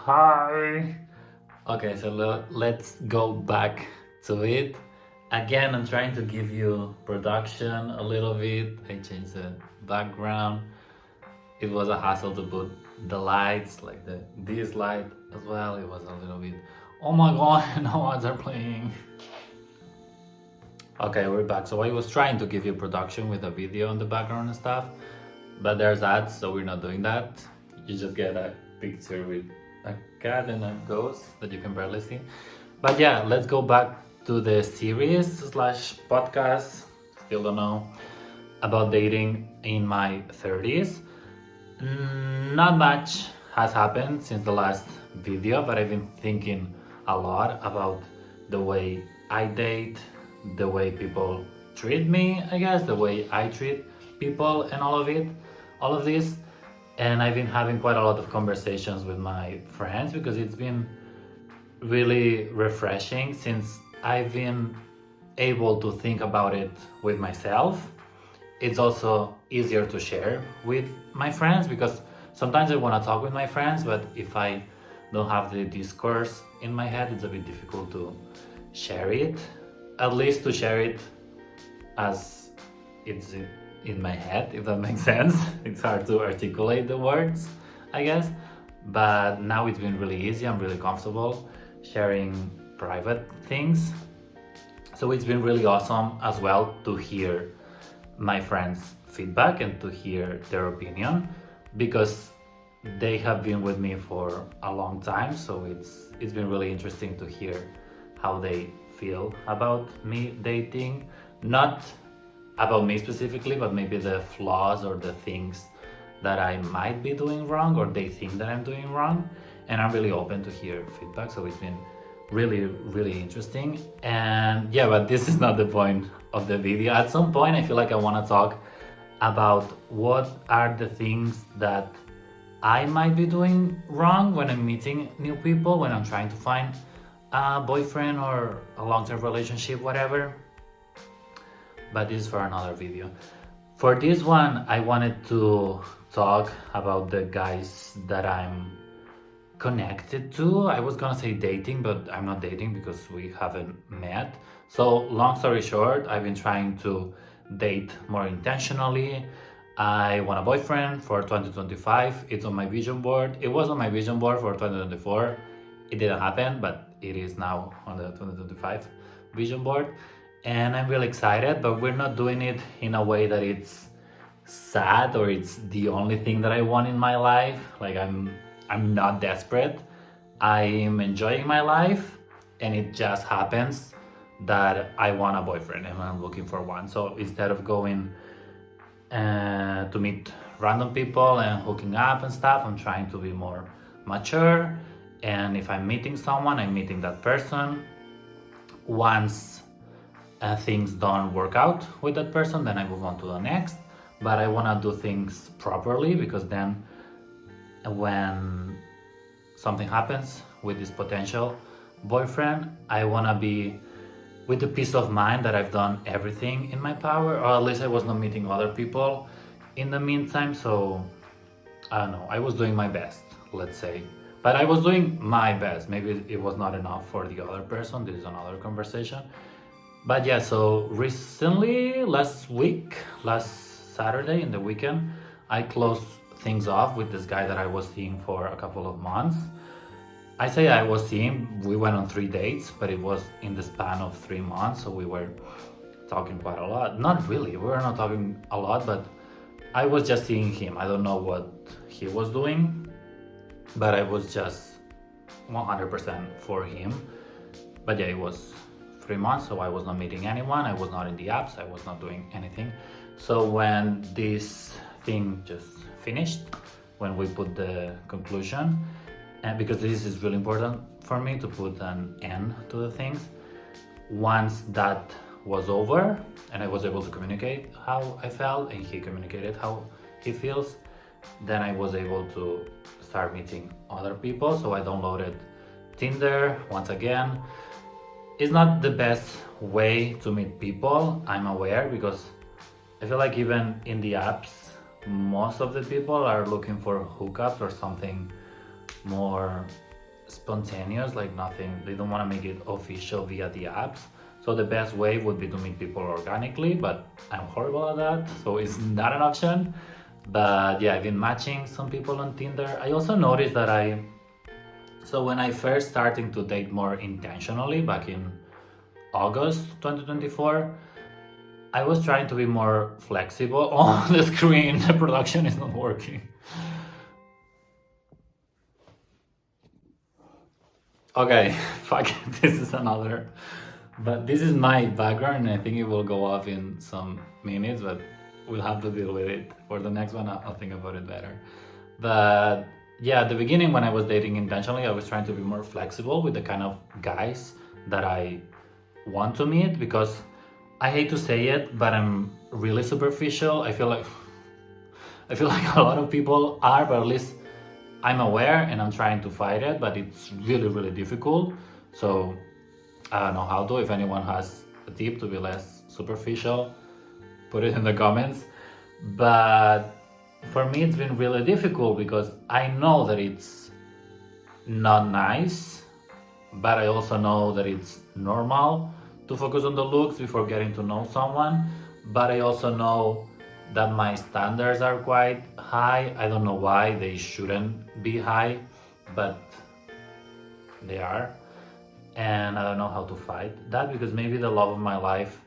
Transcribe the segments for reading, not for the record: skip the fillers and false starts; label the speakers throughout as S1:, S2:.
S1: Hi. Okay, so let's go back to it. Again, I'm trying to give you production a little bit. I changed the background. It was a hassle to put the lights, like this light as well. It was a little bit. Oh my god, no ads are playing. Okay, we're back. So I was trying to give you production with a video in the background and stuff, but there's ads, so we're not doing that. You just get a picture with a cat and a ghost that you can barely see. But yeah, let's go back to the series slash podcast. Still don't know about dating in my 30s. Not much has happened since the last video, but I've been thinking a lot about the way I date, the way people treat me, I guess, the way I treat people, and all of this. And I've been having quite a lot of conversations with my friends because it's been really refreshing since I've been able to think about it with myself. It's also easier to share with my friends because sometimes I want to talk with my friends, but if I don't have the discourse in my head, it's a bit difficult to share it. At least to share it as it's in my head, if that makes sense. It's hard to articulate the words, I guess. But now it's been really easy. I'm really comfortable sharing private things. So it's been really awesome as well to hear my friends' feedback and to hear their opinion because they have been with me for a long time. So it's been really interesting to hear how they feel about me dating. Not about me specifically, but maybe the flaws or the things that I might be doing wrong or they think that I'm doing wrong. And I'm really open to hear feedback. So it's been really interesting. And yeah, but this is not the point of the video. At some point, I feel like I want to talk about what are the things that I might be doing wrong when I'm meeting new people, when I'm trying to find a boyfriend or a long-term relationship, whatever. But this is for another video. For this one, I wanted to talk about the guys that I'm connected to. I was gonna say dating, but I'm not dating because we haven't met. So long story short, I've been trying to date more intentionally. I want a boyfriend for 2025. It's on my vision board. It was on my vision board for 2024. It didn't happen, but it is now on the 2025 vision board. And I'm really excited, but we're not doing it in a way that it's sad or it's the only thing that I want in my life. Like I'm not desperate. I'm enjoying my life and it just happens that I want a boyfriend and I'm looking for one. So instead of going to meet random people and hooking up and stuff, I'm trying to be more mature. And if I'm meeting someone, I'm meeting that person. Once things don't work out with that person, then I move on to the next. But I want to do things properly because then when something happens with this potential boyfriend, I want to be with the peace of mind that I've done everything in my power, or at least I was not meeting other people in the meantime. So I don't know, I was doing my best, let's say. But I was doing my best. Maybe it was not enough for the other person. This is another conversation. But yeah, so recently, last Saturday in the weekend, I closed things off with this guy that I was seeing for a couple of months. I say I was seeing, we went on 3 dates, but it was in the span of 3 months, so we were talking quite a lot. Not really, we were not talking a lot, but I was just seeing him. I don't know what he was doing, but I was just 100% for him. But yeah, it was 3 months, so I was not meeting anyone, I was not in the apps, I was not doing anything. So when this thing just finished, when we put the conclusion, and because this is really important for me to put an end to the things, once that was over and I was able to communicate how I felt and he communicated how he feels, then I was able to start meeting other people. So I downloaded Tinder once again. It's not the best way to meet people, I'm aware, because I feel like even in the apps, most of the people are looking for hookups or something more spontaneous, like nothing. They don't want to make it official via the apps. So the best way would be to meet people organically, but I'm horrible at that, so it's not an option. But yeah, I've been matching some people on Tinder. I also noticed that so when I first starting to date more intentionally back in August 2024, I was trying to be more flexible on the screen. The production is not working. Okay, fuck it, this is another. But this is my background, and I think it will go off in some minutes, but we'll have to deal with it. For the next one, I'll think about it better. But yeah, at the beginning, when I was dating intentionally, I was trying to be more flexible with the kind of guys that I want to meet, because I hate to say it, but I'm really superficial. I feel like a lot of people are, but at least I'm aware and I'm trying to fight it, but it's really, really difficult. So I don't know how to. If anyone has a tip to be less superficial, put it in the comments. But for me, it's been really difficult because I know that it's not nice, but I also know that it's normal to focus on the looks before getting to know someone. But I also know that my standards are quite high. I don't know why they shouldn't be high, but they are. And I don't know how to fight that, because maybe the love of my life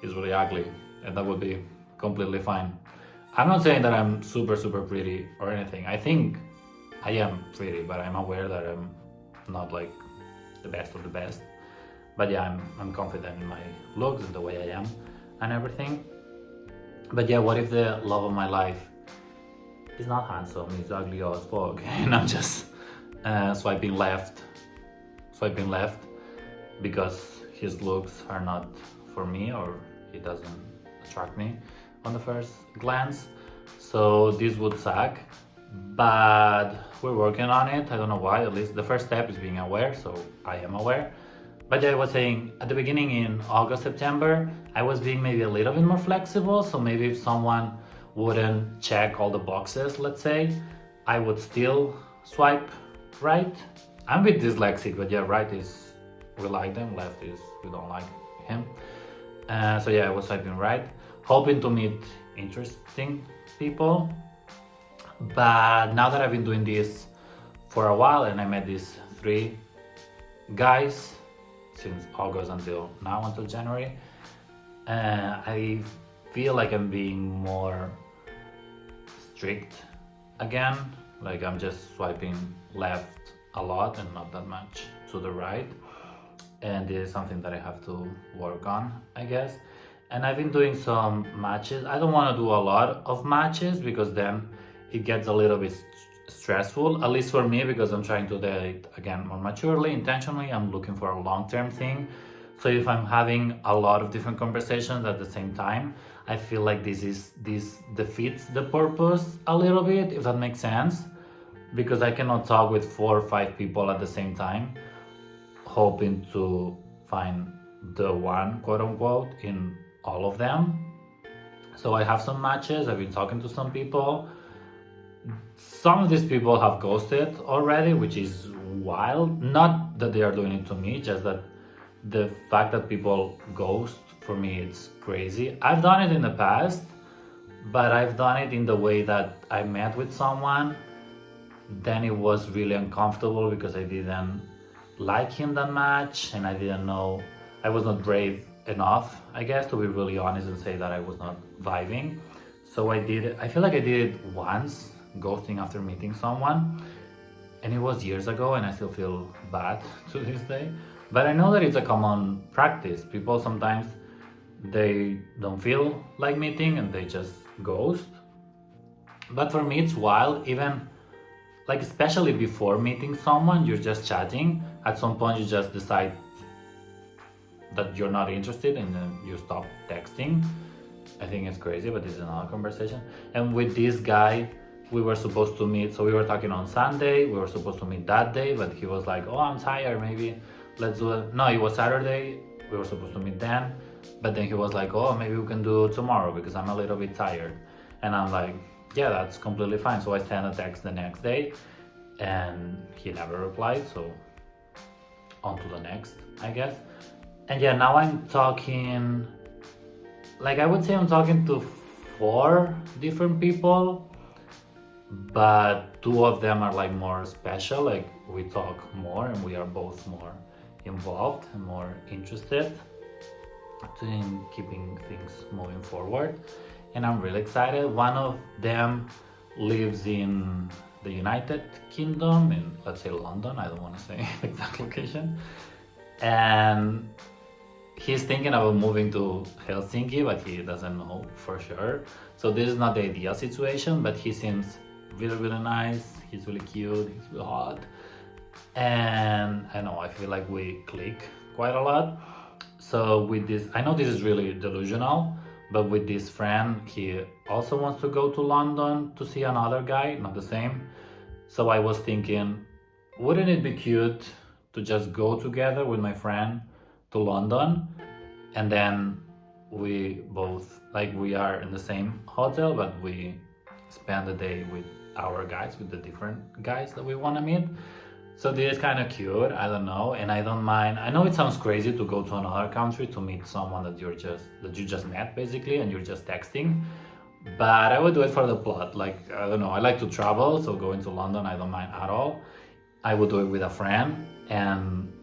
S1: is really ugly, and that would be completely fine. I'm not saying that I'm super, super pretty or anything. I think I am pretty, but I'm aware that I'm not like the best of the best. But yeah, I'm confident in my looks and the way I am and everything. But yeah, what if the love of my life is not handsome, he's ugly as fuck, and I'm just swiping left because his looks are not for me, or he doesn't attract me on the first glance. So this would suck, but we're working on it. I don't know why. At least the first step is being aware, so I am aware. But yeah, I was saying at the beginning in August, September, I was being maybe a little bit more flexible. So maybe if someone wouldn't check all the boxes, let's say, I would still swipe right. I'm a bit dyslexic, but yeah, right is we like them, left is we don't like him. So yeah, I was swiping right, hoping to meet interesting people. But now that I've been doing this for a while, and I met these 3 guys since August until now, until January, I feel like I'm being more strict again. Like I'm just swiping left a lot and not that much to the right. And this is something that I have to work on, I guess. And I've been doing some matches. I don't want to do a lot of matches because then it gets a little bit stressful, at least for me, because I'm trying to date again more maturely, intentionally. I'm looking for a long-term thing. So if I'm having a lot of different conversations at the same time, I feel like this defeats the purpose a little bit, if that makes sense, because I cannot talk with 4 or 5 people at the same time hoping to find the one, quote unquote, in all of them. So I have some matches. I've been talking to some people. Some of these people have ghosted already, which is wild. Not that they are doing it to me, just that the fact that people ghost, for me, it's crazy. I've done it in the past, but I've done it in the way that I met with someone, then it was really uncomfortable because I didn't like him that much, and I didn't know, I was not brave enough, I guess, to be really honest and say that I was not vibing. So I feel like I did it once, ghosting after meeting someone, and it was years ago, and I still feel bad to this day. But I know that it's a common practice. People sometimes, they don't feel like meeting and they just ghost. But for me it's wild, even like, especially before meeting someone, you're just chatting. At some point you just decide that you're not interested and then you stop texting. I think it's crazy, but this is another conversation. And with this guy, we were supposed to meet, so we were talking on Sunday, we were supposed to meet that day, but he was like, oh, I'm tired, maybe let's do it. No, it was Saturday, we were supposed to meet then, but then he was like, oh, maybe we can do tomorrow because I'm a little bit tired. And I'm like, yeah, that's completely fine. So I sent a text the next day, and he never replied, so on to the next, I guess. And yeah, now I'm talking, like I would say I'm talking to 4 different people, but 2 of them are like more special, like we talk more and we are both more involved and more interested in keeping things moving forward. And I'm really excited. One of them lives in the United Kingdom, in let's say London, I don't want to say the exact location, and he's thinking about moving to Helsinki, but he doesn't know for sure. So this is not the ideal situation, but he seems really nice. He's really cute, he's really hot, and I know, I feel like we click quite a lot. So with this, I know this is really delusional, but with this friend, he also wants to go to London to see another guy, not the same. So I was thinking, wouldn't it be cute to just go together with my friend to London, and then we both, like, we are in the same hotel, but we spend the day with our guys, with the different guys that we want to meet. So this is kind of cute, I don't know, and I don't mind. I know it sounds crazy to go to another country to meet someone that you just met basically, and you're just texting, but I would do it for the plot. Like, I don't know, I like to travel, so going to London I don't mind at all. I would do it with a friend, and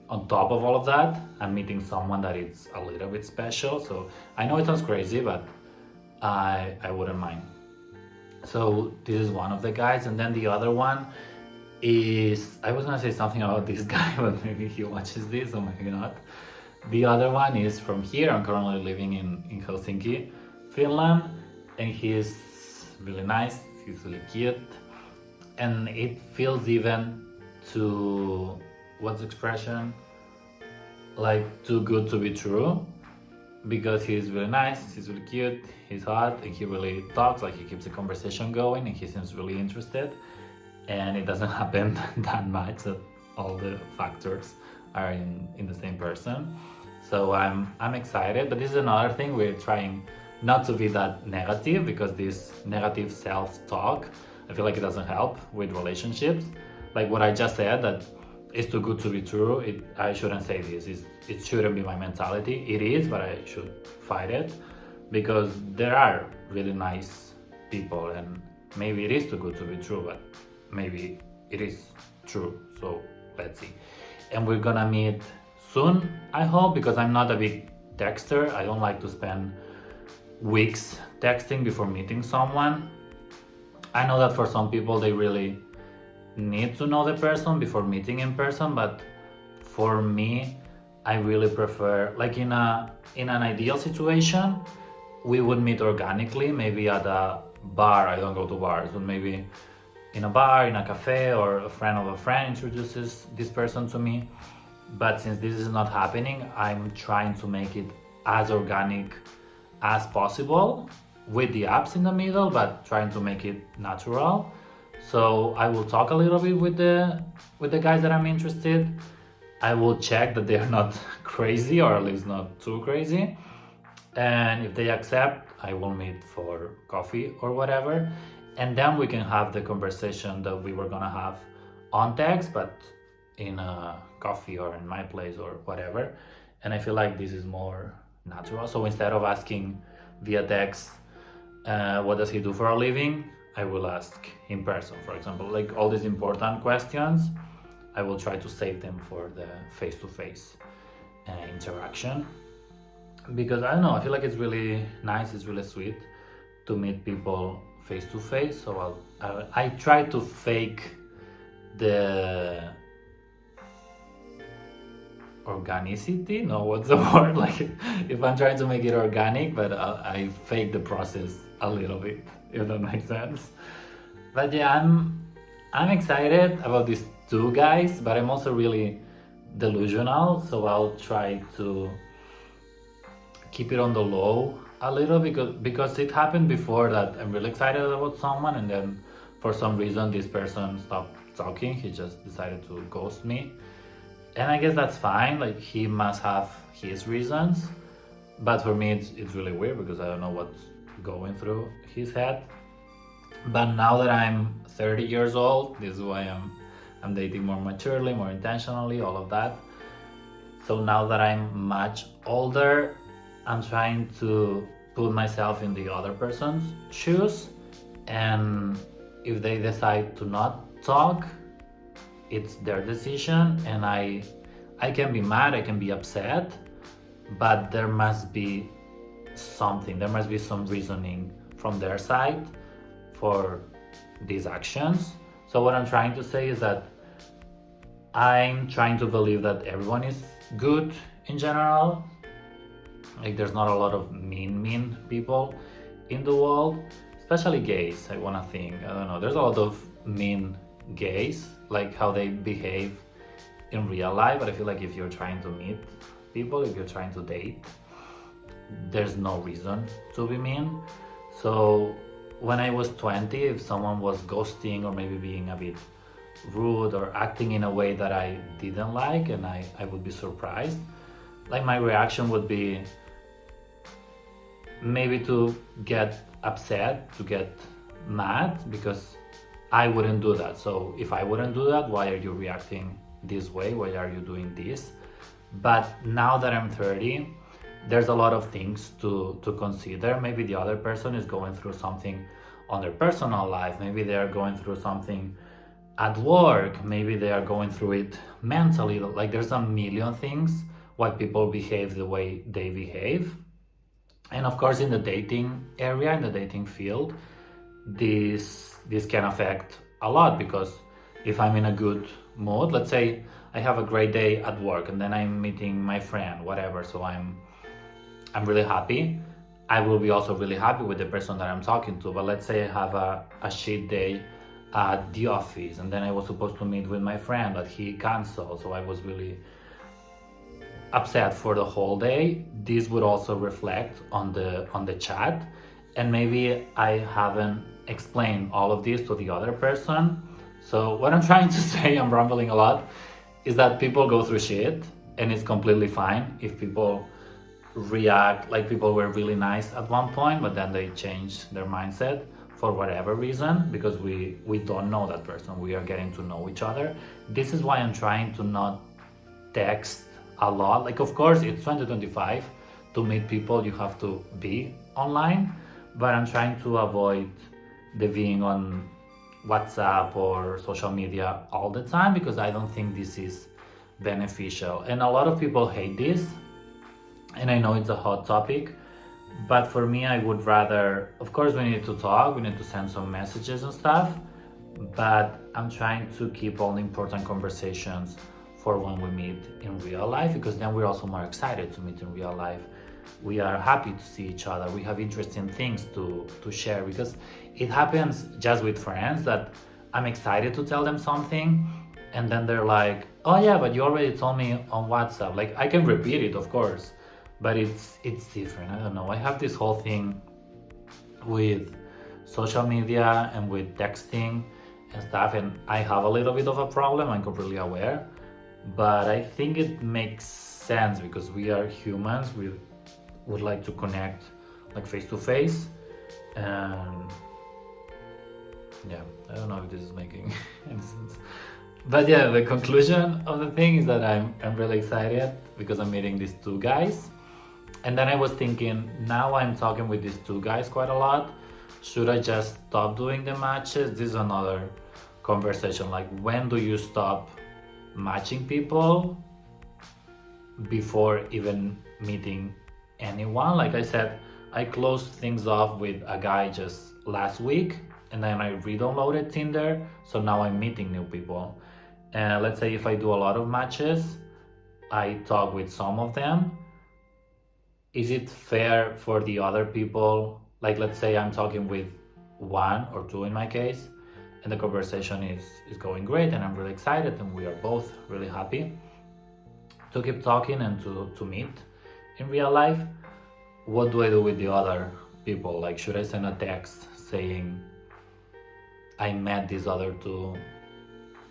S1: on top of all of that, I'm meeting someone that is a little bit special. So I know it sounds crazy, but I wouldn't mind. So this is one of the guys, and then the other one is, I was gonna say something about this guy, but maybe he watches this or maybe not. The other one is from here. I'm currently living in Helsinki, Finland, and he's really nice, he's really cute, and it feels even too, what's the expression? Like too good to be true, because he's really nice, he's really cute, he's hot, and he really talks, like he keeps the conversation going, and he seems really interested. And it doesn't happen that much that all the factors are in the same person. So I'm excited, but this is another thing, we're trying not to be that negative, because this negative self-talk, I feel like it doesn't help with relationships. Like what I just said, that it's too good to be true, I shouldn't say this, it shouldn't be my mentality. It is, but I should fight it, because there are really nice people, and maybe it is too good to be true, but maybe it is true. So let's see. And we're gonna meet soon, I hope, because I'm not a big texter. I don't like to spend weeks texting before meeting someone. I know that for some people they really need to know the person before meeting in person, but for me, I really prefer, like in an ideal situation, we would meet organically, maybe at a bar. I don't go to bars, but maybe in a bar, in a cafe, or a friend of a friend introduces this person to me. But since this is not happening, I'm trying to make it as organic as possible, with the apps in the middle, but trying to make it natural. So I will talk a little bit with the guys that I'm interested. I will check that they are not crazy, or at least not too crazy. And if they accept, I will meet for coffee or whatever. And then we can have the conversation that we were gonna have on text, but in a coffee or in my place or whatever. And I feel like this is more natural. So instead of asking via text, what does he do for a living, I will ask in person, for example. Like all these important questions, I will try to save them for the face-to-face interaction. Because I don't know, I feel like it's really nice, it's really sweet to meet people face-to-face. So I try to fake the organicity. No, what's the word? Like if I'm trying to make it organic, but I fake the process a little bit, if that makes sense. But yeah, I'm excited about these 2 guys, but I'm also really delusional, so I'll try to keep it on the low a little, because it happened before that I'm really excited about someone, and then for some reason this person stopped talking. He just decided to ghost me, and I guess that's fine. Like he must have his reasons, but for me it's really weird, because I don't know what's going through his head. But now that I'm 30 years old, this is why I'm dating more maturely, more intentionally, all of that. So now that I'm much older, I'm trying to put myself in the other person's shoes. And if they decide to not talk, it's their decision. And I can be mad, I can be upset, but there must be something, there must be some reasoning from their side for these actions. So what I'm trying to say is that I'm trying to believe that everyone is good in general. Like there's not a lot of mean people in the world, especially gays. I wanna think. I don't know. There's a lot of mean gays, like how they behave in real life. But I feel like if you're trying to meet people, if you're trying to date, there's no reason to be mean. So when I was 20, if someone was ghosting or maybe being a bit rude or acting in a way that I didn't like, and I would be surprised, like my reaction would be maybe to get upset, to get mad, because I wouldn't do that. So if I wouldn't do that, why are you reacting this way? Why are you doing this? But now that I'm 30, there's a lot of things to consider. Maybe the other person is going through something on their personal life. Maybe they are going through something at work. Maybe they are going through it mentally. Like there's a million things why people behave the way they behave. And of course, in the dating area, in the dating field, this can affect a lot, because if I'm in a good mood, let's say I have a great day at work and then I'm meeting my friend, whatever, so I'm really happy. I will be also really happy with the person that I'm talking to. But let's say I have a shit day at the office and then I was supposed to meet with my friend, but he canceled, so I was really upset for the whole day. This would also reflect on the chat, and maybe I haven't explained all of this to the other person. So what I'm trying to say, I'm rambling a lot, is that people go through shit and it's completely fine if people react like people were really nice at one point but then they change their mindset for whatever reason, because we don't know that person, we are getting to know each other. This is why I'm trying to not text a lot. Like of course it's 2025, to meet people you have to be online, but I'm trying to avoid the being on WhatsApp or social media all the time, because I don't think this is beneficial. And a lot of people hate this, and I know it's a hot topic, but for me I would rather, of course we need to talk, we need to send some messages and stuff, but I'm trying to keep all the important conversations for when we meet in real life, because then we're also more excited to meet in real life. We are happy to see each other, we have interesting things to share, because it happens just with friends that I'm excited to tell them something and then they're like, oh yeah, but you already told me on WhatsApp. Like I can repeat it, of course, but it's different. I don't know, I have this whole thing with social media and with texting and stuff, and I have a little bit of a problem, I'm completely aware, but I think it makes sense because we are humans, we would like to connect like face to face. And yeah, I don't know if this is making any sense, but yeah, the conclusion of the thing is that I'm really excited because I'm meeting these two guys. And then I was thinking, now I'm talking with these two guys quite a lot, should I just stop doing the matches? This is another conversation, like when do you stop matching people before even meeting anyone? Like I said, I closed things off with a guy just last week, and then I re-downloaded Tinder, so now I'm meeting new people. And let's say if I do a lot of matches, I talk with some of them. Is it fair for the other people, like let's say I'm talking with one or two in my case, and the conversation is going great and I'm really excited and we are both really happy to keep talking and to meet in real life, what do I do with the other people? Like should I send a text saying I met these other two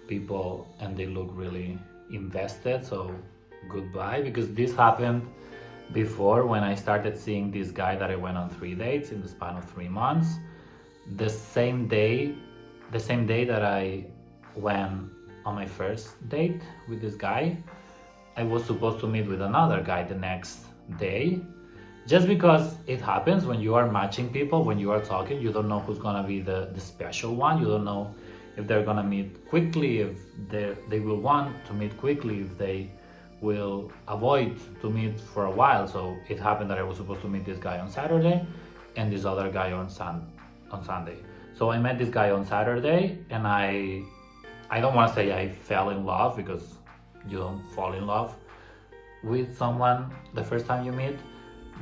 S1: people and they look really invested, so goodbye? Because this happened before when I started seeing this guy that I went on 3 dates in the span of 3 months. the same day that I went on my first date with this guy, I was supposed to meet with another guy the next day. Just because it happens when you are matching people, when you are talking, you don't know who's gonna be the special one. You don't know if they're gonna meet quickly, if they will want to meet quickly, if they will avoid to meet for a while. So it happened that I was supposed to meet this guy on Saturday and this other guy on Sunday. So I met this guy on Saturday, and I don't want to say I fell in love, because you don't fall in love with someone the first time you meet,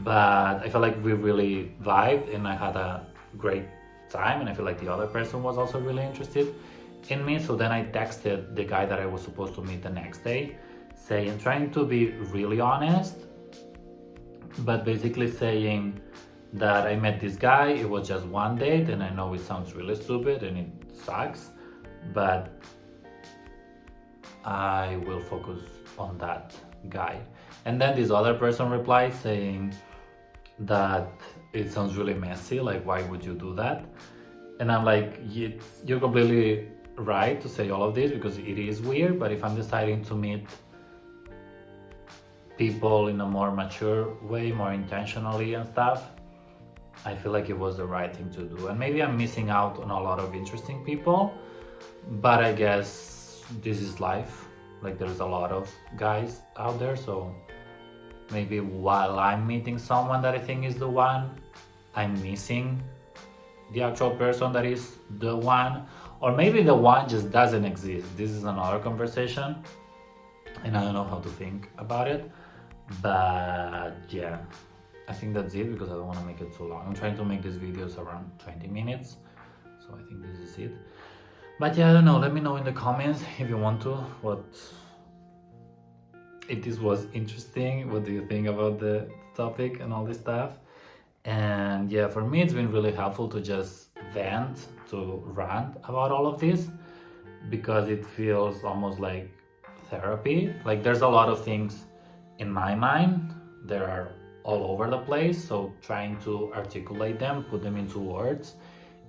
S1: but I felt like we really vibed and I had a great time, and I feel like the other person was also really interested in me. So then I texted the guy that I was supposed to meet the next day, trying to be really honest, but basically saying that I met this guy, it was just one date, and I know it sounds really stupid and it sucks, but I will focus on that guy. And then this other person replied saying that it sounds really messy, like why would you do that? And I'm like, you're completely right to say all of this, because it is weird, but if I'm deciding to meet people in a more mature way, more intentionally and stuff, I feel like it was the right thing to do. And maybe I'm missing out on a lot of interesting people, but I guess this is life. Like, there's a lot of guys out there, so maybe while I'm meeting someone that I think is the one, I'm missing the actual person that is the one, or maybe the one just doesn't exist. This is another conversation, and I don't know how to think about it. But yeah, I think that's it, because I don't want to make it too long. I'm trying to make these videos around 20 minutes, so I think this is it. But yeah, I don't know, let me know in the comments if you want to, if this was interesting, what do you think about the topic and all this stuff. And yeah, for me it's been really helpful to just vent, to rant about all of this, because it feels almost like therapy. Like, there's a lot of things in my mind that are all over the place, so trying to articulate them, put them into words,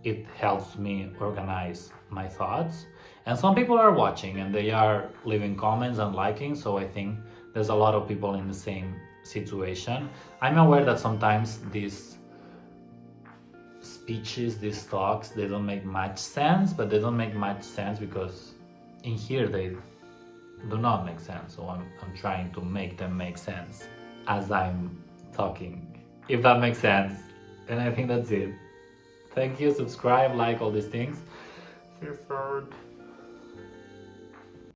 S1: it helps me organize my thoughts. And some people are watching and they are leaving comments and liking, so I think there's a lot of people in the same situation. I'm aware that sometimes these speeches, these talks, they don't make much sense, but they don't make much sense because in here they do not make sense. So I'm trying to make them make sense as I'm talking, if that makes sense. And I think that's it. Thank you, subscribe, like, all these things. See you soon.